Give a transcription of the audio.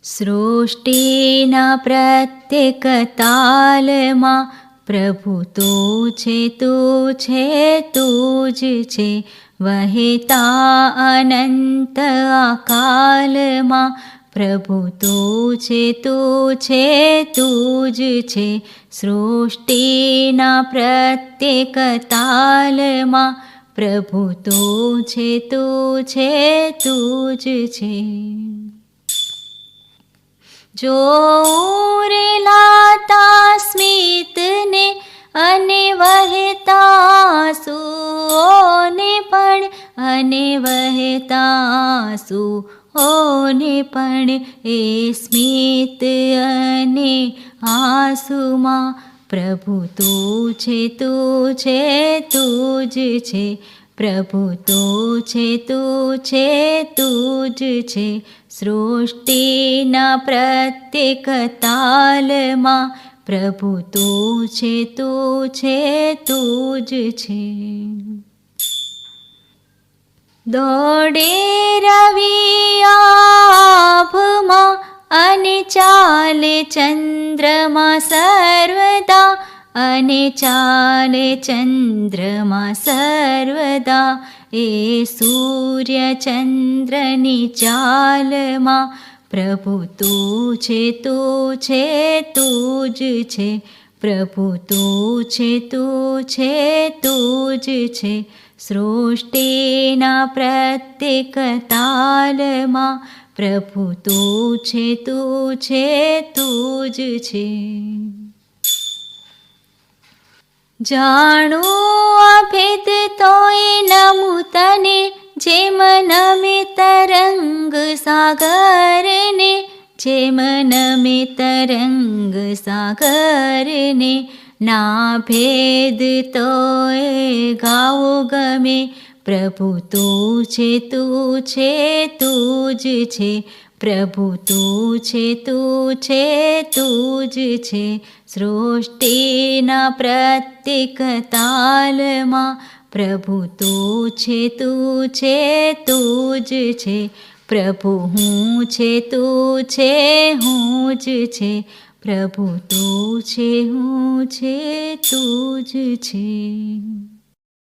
સૃષ્ટિના પ્રત્યેક તાલમાં પ્રભુ તું છે, તું છે, તું જ છે. વહેતા અનંત આકાલમાં પ્રભુ તું છે, તું છે, તું જ છે. સૃષ્ટિના પ્રત્યેક તાલમાં પ્રભુ તું છે, તું છે, તું જ છે. જો ઉરેલાતા સ્મિતને અને વહેતા આંસુઓને પણ એ સ્મિત અને આંસુમાં પ્રભુ તું છે, તું છે, તું જ છે. પ્રભુ તું છે, તું છે, તું જ છે. સૃષ્ટિના પ્રત્યેક તાલમાં પ્રભુ તું છે, તું છે, તું જ છે. દોડે રવિ આભમાં અને ચાલે ચંદ્રમાં સર્વદા એ સૂર્ય ચંદ્રની ચાલમાં પ્રભુ તું છે, તું છે, તું જ છે. પ્રભુ તું છે, તું છે, તું જ છે. સૃષ્ટિના પ્રત્યેક તાલમાં પ્રભુ તું છે, તું છે, તું જ છે. જાણું અભેદ તોય નમું તને, જેમ નમે તરંગ સાગરને. ના ભેદ તોય ગાવું ગમે પ્રભુ તું છે, તું છે, તું જ છે. પ્રભુ તું છે, તું છે, તું જ છે. સૃષ્ટિના પ્રત્યેક તાલમાં પ્રભુ તું છે, તું છે, તું જ છે. પ્રભુ હું છે, તું છે, હું જ છે. પ્રભુ તું છે, હું છે, તું જ છે.